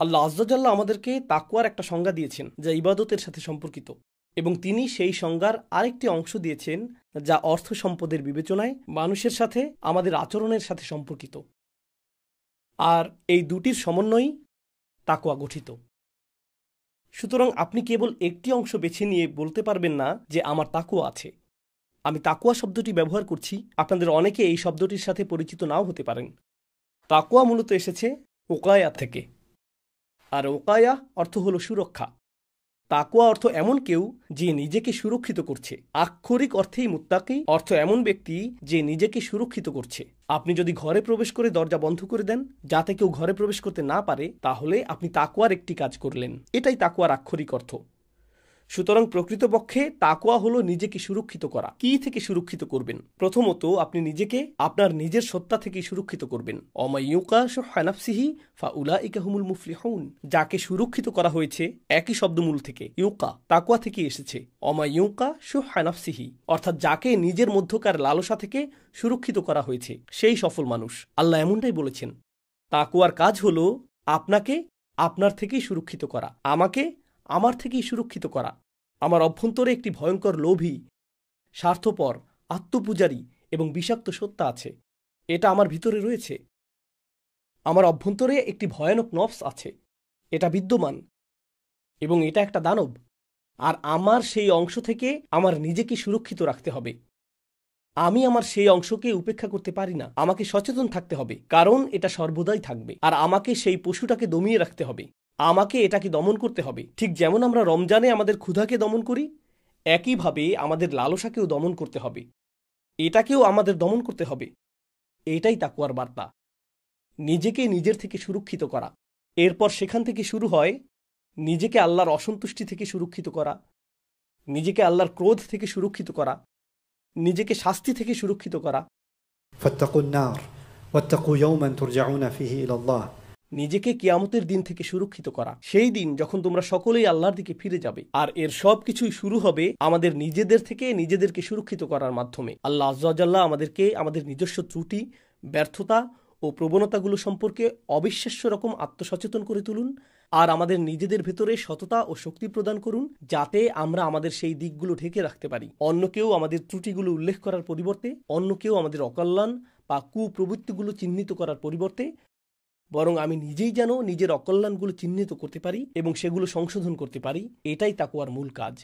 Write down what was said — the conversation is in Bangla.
আল্লাহ আয্যা জাল্লা আমাদেরকে তাকওয়ার একটা সংজ্ঞা দিয়েছেন যা ইবাদতের সাথে সম্পর্কিত, এবং তিনি সেই সংজ্ঞার আরেকটি অংশ দিয়েছেন যা অর্থ সম্পদের বিবেচনায় মানুষের সাথে আমাদের আচরণের সাথে সম্পর্কিত। আর এই দুটির সমন্বয়েই তাকওয়া গঠিত। সুতরাং আপনি কেবল একটি অংশ বেছে নিয়ে বলতে পারবেন না যে আমার তাকওয়া আছে। আমি তাকওয়া শব্দটি ব্যবহার করছি, আপনাদের অনেকে এই শব্দটির সাথে পরিচিত নাও হতে পারেন। তাকওয়া মূলত এসেছে ওকায়া থেকে, আর ওকায়া অর্থ হলো সুরক্ষা। তাকওয়া অর্থ এমন কেউ যে নিজেকে সুরক্ষিত করছে। আক্ষরিক অর্থেই মুত্তাকি অর্থ এমন ব্যক্তি যে নিজেকে সুরক্ষিত করছে। আপনি যদি ঘরে প্রবেশ করে দরজা বন্ধ করে দেন যাতে কেউ ঘরে প্রবেশ করতে না পারে, তাহলে আপনি তাকওয়ার একটি কাজ করলেন। এটাই তাকওয়ার আক্ষরিক অর্থ। সুতরাং প্রকৃতপক্ষে তাকওয়া হলো নিজেকে সুরক্ষিত করা। কি থেকে সুরক্ষিত করবেন? প্রথমত আপনি নিজেকে আপনার নিজের সত্তা থেকে সুরক্ষিত করবেন। অমাইয়ুকা শুহ্হা নাফসিহি ফাউলাইকা হুমুল মুফলিহুন। যাকে সুরক্ষিত করা হয়েছে একই শব্দমূল থেকে, ইউকা, তাকওয়া থেকে এসেছে। অমাইয়ুকা শুহ্হা নাফসিহি অর্থাৎ যাকে নিজের মধ্যকার লালসা থেকে সুরক্ষিত করা হয়েছে সেই সফল মানুষ। আল্লাহ এমনটাই বলেছেন। তাকওয়ার কাজ হলো আপনাকে আপনার থেকেই সুরক্ষিত করা, আমাকে আমার থেকেই সুরক্ষিত করা। আমার অভ্যন্তরে একটি ভয়ঙ্কর লোভী, স্বার্থপর, আত্মপূজারী এবং বিষাক্ত সত্তা আছে। এটা আমার ভিতরে রয়েছে। আমার অভ্যন্তরে একটি ভয়ানক নফস আছে। এটা বিদ্যমান এবং এটা একটা দানব। আর আমার সেই অংশ থেকে আমার নিজেকে সুরক্ষিত রাখতে হবে। আমি আমার সেই অংশকে উপেক্ষা করতে পারি না। আমাকে সচেতন থাকতে হবে, কারণ এটা সর্বদাই থাকবে। আর আমাকে সেই পশুটাকে দমিয়ে রাখতে হবে। আমাকে এটাকে দমন করতে হবে। ঠিক যেমন আমরা রমজানে আমাদের ক্ষুধাকে দমন করি, একইভাবে আমাদের লালসাকেও দমন করতে হবে। এটাকেও আমাদের দমন করতে হবে। এটাই তাকওয়ার বার্তা, নিজেকে নিজের থেকে সুরক্ষিত করা। এরপর সেখান থেকে শুরু হয় নিজেকে আল্লাহর অসন্তুষ্টি থেকে সুরক্ষিত করা, নিজেকে আল্লাহর ক্রোধ থেকে সুরক্ষিত করা, নিজেকে শাস্তি থেকে সুরক্ষিত করা। ফাত্তাকুন নার ওয়াত্তাকু ইয়াওমান তুরজাউনা ফিহি ইলাল্লাহ। নিজেকে কিয়ামতের দিন থেকে সুরক্ষিত করা, সেই দিন যখন তোমরা সকলেই আল্লাহর দিকে ফিরে যাবে। আর এর সব কিছুই শুরু হবে আমাদের নিজেদের থেকে নিজেদেরকে সুরক্ষিত করার মাধ্যমে। আল্লাহ আয্যা জাল্লা আমাদেরকে আমাদের নিজস্ব ত্রুটি, ব্যর্থতা ও প্রবণতাগুলো সম্পর্কে অবিশ্বাস্য রকম আত্মসচেতন করে তুলুন, আর আমাদের নিজেদের ভেতরে সততা ও শক্তি প্রদান করুন, যাতে আমরা আমাদের সেই দিকগুলো ঢেকে রাখতে পারি। অন্য কেউ আমাদের ত্রুটিগুলো উল্লেখ করার পরিবর্তে, অন্য কেউ আমাদের অকল্যাণ বা কুপ্রবৃত্তিগুলো চিহ্নিত করার পরিবর্তে, বরং আমি নিজেই যেন নিজের অকল্যাণগুলো চিহ্নিত করতে পারি এবং সেগুলো সংশোধন করতে পারি। এটাই তাকওয়ার মূল কাজ।